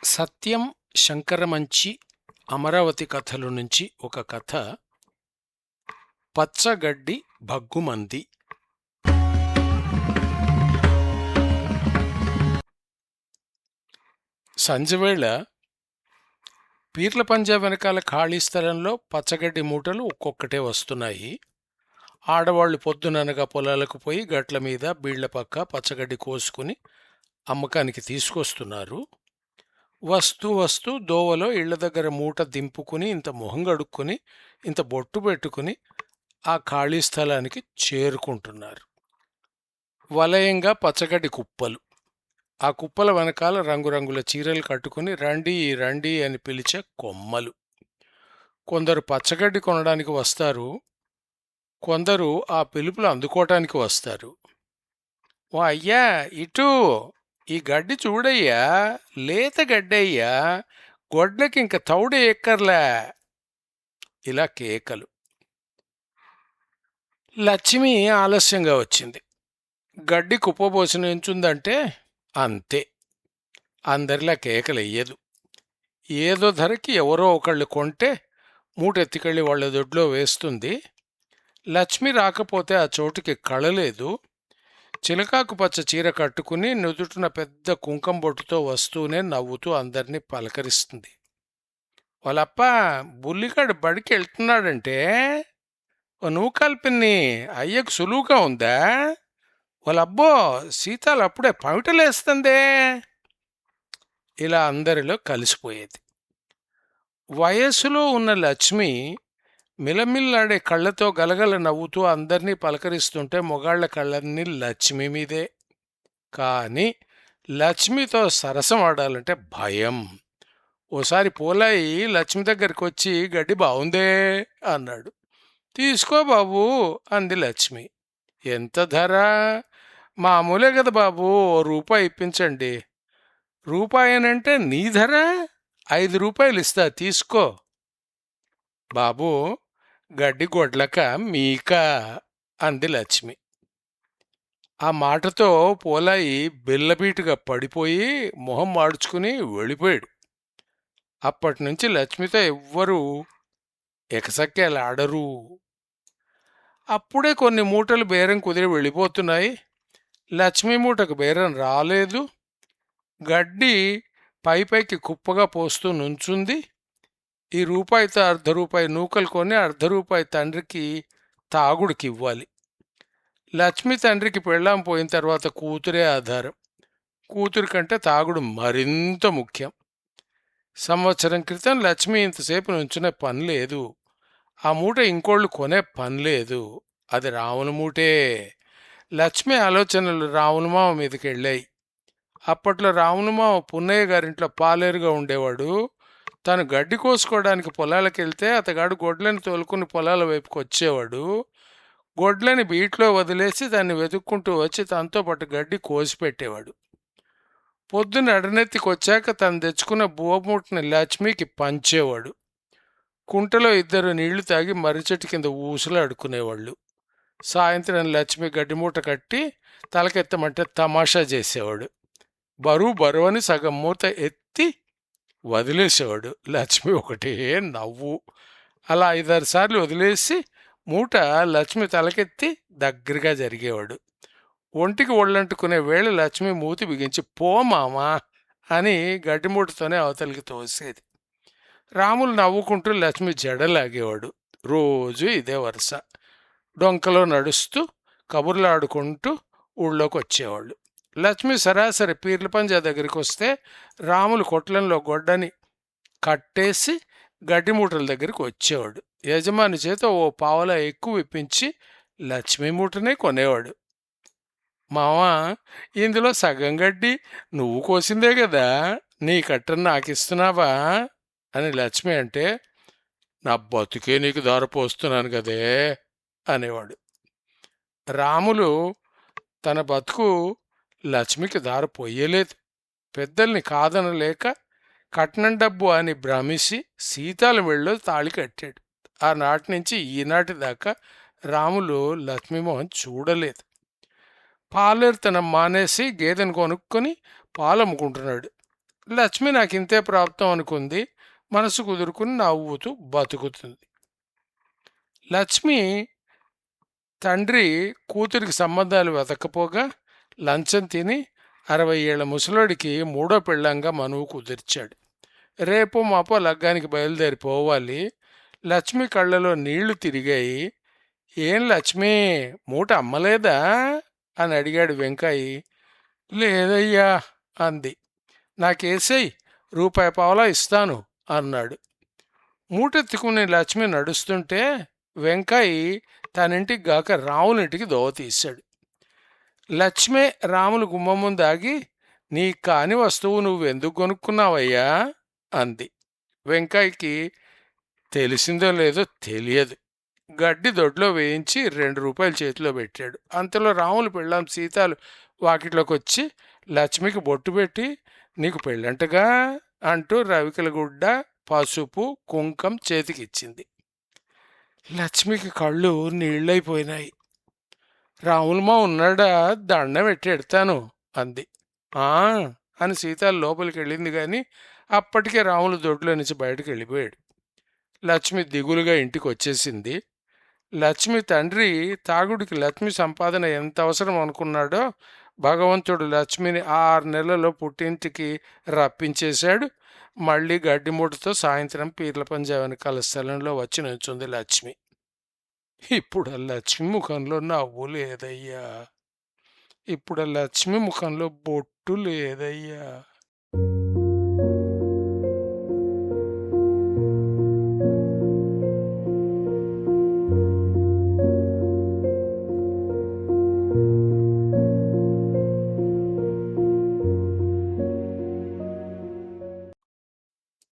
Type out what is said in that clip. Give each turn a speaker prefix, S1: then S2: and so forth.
S1: సత్యం శంకరమంచి అమరావతి కథలు నుంచి ఒక కథ. పచ్చగడ్డి భగ్గుమంది. సంజవేళ పీర్ల పంజా వెనకాల ఖాళీ స్థలంలో పచ్చగడ్డి మూటలు ఒక్కొక్కటే వస్తున్నాయి. ఆడవాళ్లు పొద్దుననగా పొలాలకు పోయి గట్ల మీద బీళ్ల పక్క పచ్చగడ్డి కోసుకుని అమ్మకానికి తీసుకొస్తున్నారు. వస్తూ వస్తూ దోవలో ఇళ్ల దగ్గర మూట దింపుకుని ఇంత మొహం గడుక్కుని ఇంత బొట్టు పెట్టుకుని ఆ ఖాళీ స్థలానికి చేరుకుంటున్నారు. వలయంగా పచ్చగడ్డి కుప్పలు, ఆ కుప్పల వెనకాల రంగురంగుల చీరలు కట్టుకుని రండి రండి అని పిలిచే కొమ్మలు. కొందరు పచ్చగడ్డి కొనడానికి వస్తారు, కొందరు ఆ పిలుపులు అందుకోవటానికి వస్తారు. ఓ అయ్యా, ఇటు ఈ గడ్డి చూడయ్యా, లేత గడ్డయ్యా, గొడ్లకింక తౌడు ఎక్కర్లే, ఇలా కేకలు. లక్ష్మి ఆలస్యంగా వచ్చింది. గడ్డి కుప్పబోసిన ఎంచుందంటే అంతే, అందరిలా కేకలెయ్యదు. ఏదో ధరకి ఎవరో ఒకళ్ళు కొంటే మూటెత్తికెళ్ళి వాళ్ళ దొడ్లో వేస్తుంది. లక్ష్మి రాకపోతే ఆ చోటుకి కళలేదు. చిలకాకు పచ్చ చీర కట్టుకుని నుదుటిన పెద్ద కుంకం బొట్టుతో వస్తూనే నవ్వుతూ అందర్నీ పలకరిస్తుంది. వాళ్ళప్ప బుల్లిగాడు బడికి వెళ్తున్నాడంటే, ఓ నువ్వు కలిపిన్ని అయ్యకు సులువుగా ఉందా? వాళ్ళబ్బో సీతాలు అప్పుడే పమిటలేస్తుందే. ఇలా అందరిలో కలిసిపోయేది. వయస్సులో ఉన్న లక్ష్మి మిలమిల్లాడే కళ్ళతో గలగల నవ్వుతూ అందర్నీ పలకరిస్తుంటే మొగాళ్ల కళ్ళన్నీ లక్ష్మి మీదే. కాని లక్ష్మితో సరసం ఆడాలంటే భయం. ఓసారి పోలాయి లక్ష్మి దగ్గరికి వచ్చి గడ్డి బావుందే అన్నాడు. తీసుకో బాబూ అంది లక్ష్మి. ఎంత ధర? మామూలే కదా బాబూ, రూపాయి ఇప్పించండి. రూపాయనంటే నీ ధర? 5 రూపాయలు ఇస్తా, తీసుకో. బాబూ, గడ్డి గొడ్లక మీకా అంది లక్ష్మి. ఆ మాటతో పోలాయి బిల్లబీటుగా పడిపోయి మొహం మాడ్చుకుని వెళ్ళిపోయాడు. అప్పటినుంచి లక్ష్మితో ఎవ్వరూ ఎకసక్కేలాడరు. అప్పుడే కొన్ని మూటలు బేరం కుదిరి వెళ్ళిపోతున్నాయి. లక్ష్మి మూటకు బేరం రాలేదు. గడ్డి పైపైకి కుప్పగా పోస్తూ నుంచుంది. ఈ రూపాయితో ₹1 నూకలు కొని ₹1 తండ్రికి తాగుడికి ఇవ్వాలి. లక్ష్మి తండ్రికి పెళ్ళాం పోయిన తర్వాత కూతురే ఆధారం. కూతురి కంటే తాగుడు మరింత ముఖ్యం. సంవత్సరం క్రితం లక్ష్మి ఇంతసేపు నుంచునే పని లేదు. ఆ మూట ఇంకోళ్ళు కొనే పని లేదు. అది రావుల మూటే. లక్ష్మి ఆలోచనలు రావులమావ మీదకి వెళ్ళాయి. అప్పట్లో రావులమావ పున్నయ్య గారింట్లో పాలేరుగా ఉండేవాడు. తను గడ్డి కోసుకోవడానికి పొలాలకు వెళ్తే అతగాడు గొడ్లని తోలుకుని పొలాల వైపుకి వచ్చేవాడు. గొడ్లని బీట్లో వదిలేసి దాన్ని వెతుక్కుంటూ వచ్చి తనతో పాటు గడ్డి కోసిపెట్టేవాడు. పొద్దున్న ఎడనెత్తికొచ్చాక తను తెచ్చుకున్న బువ్వమూటని లక్ష్మికి పంచేవాడు. కుంటలో 2 నీళ్లు తాగి మర్రిచెట్టు కింద ఊసులు అడుకునేవాళ్ళు. సాయంత్రం లక్ష్మి గడ్డిమూట కట్టి తలకెత్తమంటే తమాషా చేసేవాడు. బరువని సగం మూత ఎత్తి వదిలేసేవాడు. లక్ష్మి ఒకటే నవ్వు. అలా 5-6 సార్లు వదిలేసి మూట లక్ష్మి తలకెత్తి దగ్గరగా జరిగేవాడు. ఒంటికి ఒళ్ళంటుకునే వేళ లక్ష్మి మూతి బిగించి పో మామా అని గడ్డిమూటతోనే అవతలికి తోసేది. రాములు నవ్వుకుంటూ లక్ష్మి జడలాగేవాడు. రోజు ఇదే వరుస. డొంకలో నడుస్తూ కబుర్లాడుకుంటూ ఊళ్ళోకి వచ్చేవాళ్ళు. లక్ష్మి సరాసరి పీర్ల పంజా దగ్గరికి వస్తే రాములు కొట్లంలో గొడ్డని కట్టేసి గడ్డి మూటల దగ్గరికి వచ్చేవాడు. యజమాని చేత ఓ పావలా ఎక్కువ ఇప్పించి లక్ష్మి మూటనే కొనేవాడు. మావా, ఇందులో సగం గడ్డి నువ్వు కోసిందే కదా, నీ కట్టను నాకిస్తున్నావా అని లక్ష్మి అంటే, నా బతుకే నీకు దారిపోస్తున్నాను కదే అనేవాడు. రాములు తన బతుకు లక్ష్మికి దారి పొయ్యలేదు. పెద్దల్ని కాదనలేక కట్నం డబ్బు అని భ్రమిసి సీతాల మెళ్ళో తాళి కట్టాడు. ఆనాటి నుంచి ఈనాటి దాకా రాములు లక్ష్మీమోహన్ చూడలేదు. పాలేరుతనం మానేసి గేదెను కొనుక్కొని పాలమ్ముకుంటున్నాడు. లక్ష్మి నాకింతే ప్రాప్తం అనుకుంది. మనసు కుదురుకుని నవ్వుతూ బతుకుతుంది. లక్ష్మి తండ్రి కూతురికి సంబంధాలు వెతకపోగా లంచం తిని 60 ఏళ్ల ముసలోడికి మూడో పెళ్ళంగా మనువు కుదిర్చాడు. రేపు మాపో లగ్గానికి బయలుదేరిపోవాలి. లక్ష్మి కళ్ళలో నీళ్లు తిరిగాయి. ఏం లక్ష్మి, మూట అమ్మలేదా అని అడిగాడు వెంకాయి. లేదయ్యా అంది. నాకేసేయ్, రూపాయి పావలా ఇస్తాను అన్నాడు. మూటెత్తుకుని లక్ష్మి నడుస్తుంటే వెంకాయి తనింటికి గాక రాములింటికి దోవ తీశాడు. లక్ష్మే రాములు గుమ్మం ముందు ఆగి, నీ కాని వస్తువు నువ్వెందుకు కొనుక్కున్నావయ్యా అంది. వెంకాయికి తెలిసిందో లేదో తెలియదు. గడ్డి దొడ్లో వేయించి 2 రూపాయలు చేతిలో పెట్టాడు. అంతలో రాములు పెళ్ళాం సీతాలు వాకిట్లోకి వచ్చి లక్ష్మికి బొట్టు పెట్టి, నీకు పెళ్ళంటగా అంటూ రవికల గుడ్డ, పసుపు, కుంకం చేతికిచ్చింది. లక్ష్మికి కళ్ళు నీళ్ళైపోయినాయి. రాములమ్మ ఉన్నాడా, దండం పెట్టి ఎడతాను అంది. ఆ అని సీతాలు లోపలికి వెళ్ళింది గాని అప్పటికే రాములు దొడ్లో నుంచి బయటకు వెళ్ళిపోయాడు. లక్ష్మి దిగులుగా ఇంటికి వచ్చేసింది. లక్ష్మి తండ్రి తాగుడికి లక్ష్మి సంపాదన ఎంత అవసరం అనుకున్నాడో భగవంతుడు లక్ష్మిని 6 నెలల్లో పుట్టింటికి రప్పించేశాడు. మళ్ళీ గడ్డి మూటతో సాయంత్రం పీర్ల పంజా వెనకాల స్థలంలో వచ్చి నుంచుంది లక్ష్మి. ఇప్పుడు ఆ లక్ష్మి ముఖంలో నవ్వు లేదయ్యా. ఇప్పుడు ఆ లక్ష్మి ముఖంలో బొట్టు లేదయ్యా.